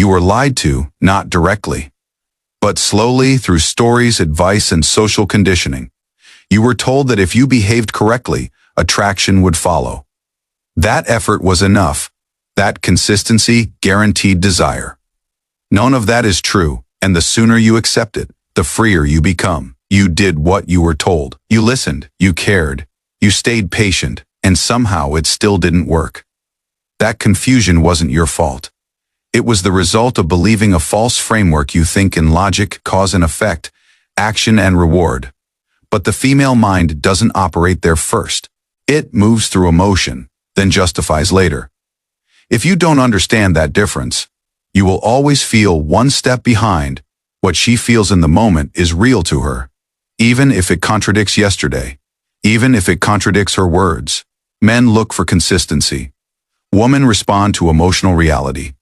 You were lied to, not directly, but slowly through stories, advice, and social conditioning. You were told that if you behaved correctly, attraction would follow. That effort was enough. That consistency guaranteed desire. None of that is true, and the sooner you accept it, the freer you become. You did what you were told. You listened, you cared, you stayed patient, and somehow it still didn't work. That confusion wasn't your fault. It was the result of believing a false framework. You think in logic, cause and effect, action and reward. But the female mind doesn't operate there first. It moves through emotion, then justifies later. If you don't understand that difference, you will always feel one step behind. What she feels in the moment is real to her, even if it contradicts yesterday, even if it contradicts her words. Men look for consistency. Women respond to emotional reality.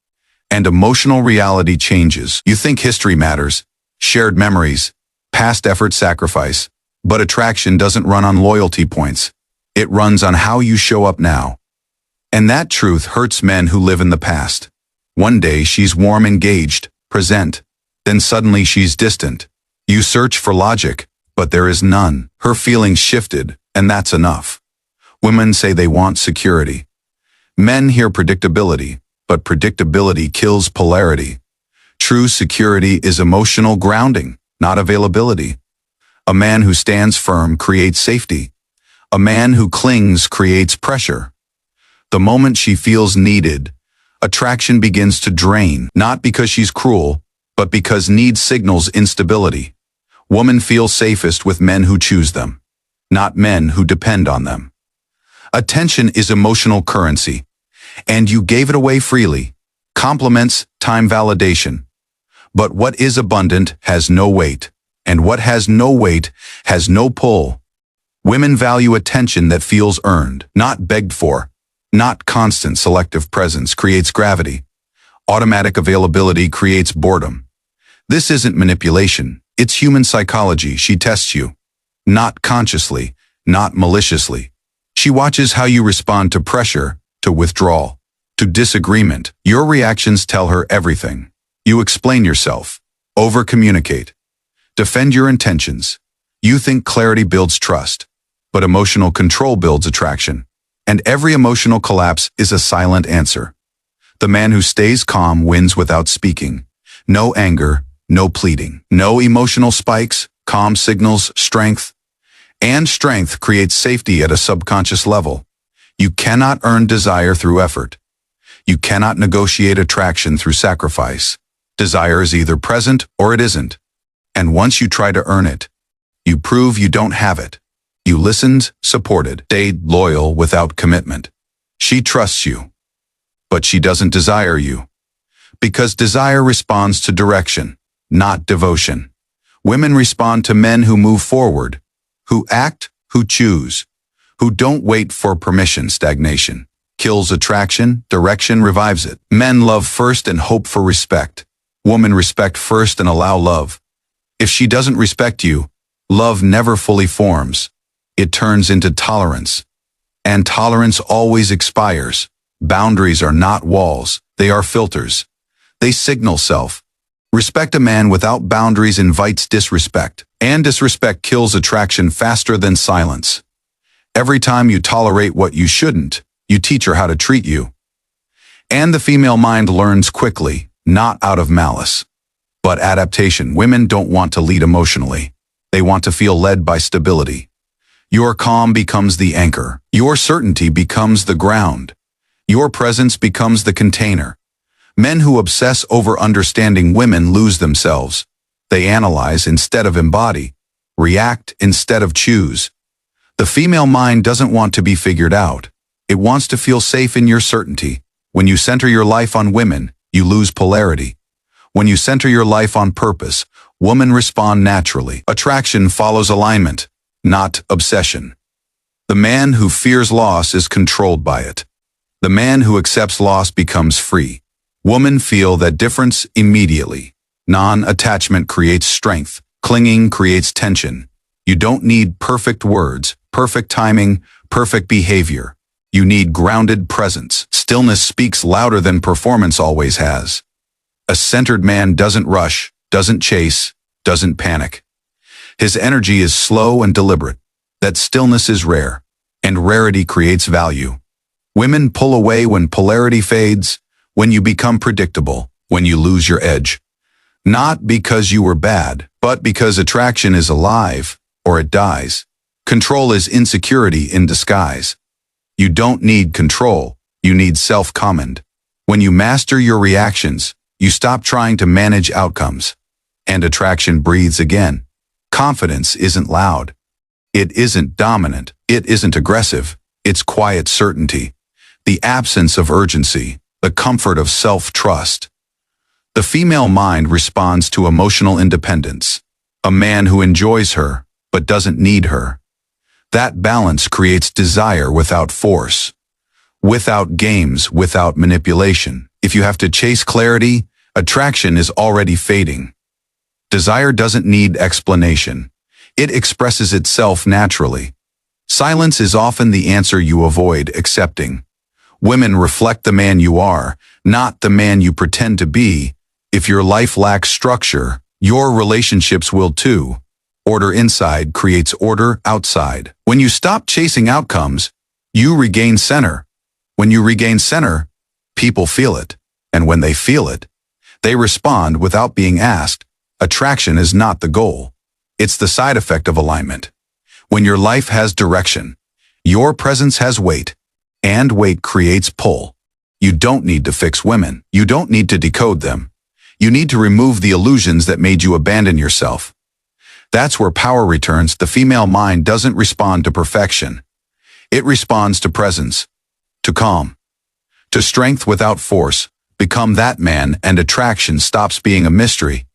And emotional reality changes. You think history matters, shared memories, past effort, sacrifice, but attraction doesn't run on loyalty points. It runs on how you show up now. And that truth hurts men who live in the past. One day she's warm, engaged, present. Then suddenly she's distant. You search for logic, but there is none. Her feelings shifted, and that's enough. Women say they want security. Men hear predictability, but predictability kills polarity. True security is emotional grounding, not availability. A man who stands firm creates safety. A man who clings creates pressure. The moment she feels needed, attraction begins to drain, not because she's cruel, but because need signals instability. Women feel safest with men who choose them, not men who depend on them. Attention is emotional currency, and you gave it away freely. Compliments, time, validation. But what is abundant has no weight, and what has no weight has no pull. Women value attention that feels earned, not begged for. Not constant selective presence creates gravity. Automatic availability creates boredom. This isn't manipulation, it's human psychology. She tests you. Not consciously, not maliciously. She watches how you respond to pressure, to withdrawal, to disagreement. Your reactions tell her everything. You explain yourself, over-communicate, defend your intentions. You think clarity builds trust, but emotional control builds attraction. And every emotional collapse is a silent answer. The man who stays calm wins without speaking. No anger, no pleading, no emotional spikes, calm signals strength. And strength creates safety at a subconscious level. You cannot earn desire through effort. You cannot negotiate attraction through sacrifice. Desire is either present or it isn't. And once you try to earn it, you prove you don't have it. You listened, supported, stayed loyal without commitment. She trusts you, but she doesn't desire you. Because desire responds to direction, not devotion. Women respond to men who move forward, who act, who choose, who don't wait for permission. Stagnation kills attraction, direction revives it. Men love first and hope for respect. Women respect first and allow love. If she doesn't respect you, love never fully forms. It turns into tolerance. And tolerance always expires. Boundaries are not walls, they are filters. They signal self. Respect. A man without boundaries invites disrespect, and disrespect kills attraction faster than silence. Every time you tolerate what you shouldn't, you teach her how to treat you. And the female mind learns quickly, not out of malice, but adaptation. Women don't want to lead emotionally. They want to feel led by stability. Your calm becomes the anchor. Your certainty becomes the ground. Your presence becomes the container. Men who obsess over understanding women lose themselves. They analyze instead of embody, react instead of choose. The female mind doesn't want to be figured out. It wants to feel safe in your certainty. When you center your life on women, you lose polarity. When you center your life on purpose, women respond naturally. Attraction follows alignment, not obsession. The man who fears loss is controlled by it. The man who accepts loss becomes free. Women feel that difference immediately. Non-attachment creates strength. Clinging creates tension. You don't need perfect words, perfect timing, perfect behavior. You need grounded presence. Stillness speaks louder than performance always has. A centered man doesn't rush, doesn't chase, doesn't panic. His energy is slow and deliberate. That stillness is rare, and rarity creates value. Women pull away when polarity fades, when you become predictable, when you lose your edge. Not because you were bad, but because attraction is alive, or it dies. Control is insecurity in disguise. You don't need control, you need self-command. When you master your reactions, you stop trying to manage outcomes. And attraction breathes again. Confidence isn't loud. It isn't dominant. It isn't aggressive. It's quiet certainty. The absence of urgency. The comfort of self-trust. The female mind responds to emotional independence. A man who enjoys her, but doesn't need her. That balance creates desire without force. Without games, without manipulation. If you have to chase clarity, attraction is already fading. Desire doesn't need explanation. It expresses itself naturally. Silence is often the answer you avoid accepting. Women reflect the man you are, not the man you pretend to be. If your life lacks structure, your relationships will too. Order inside creates order outside. When you stop chasing outcomes, you regain center. When you regain center, people feel it. And when they feel it, they respond without being asked. Attraction is not the goal. It's the side effect of alignment. When your life has direction, your presence has weight, and weight creates pull. You don't need to fix women. You don't need to decode them. You need to remove the illusions that made you abandon yourself. That's where power returns. The female mind doesn't respond to perfection. It responds to presence, to calm, to strength without force. Become that man and attraction stops being a mystery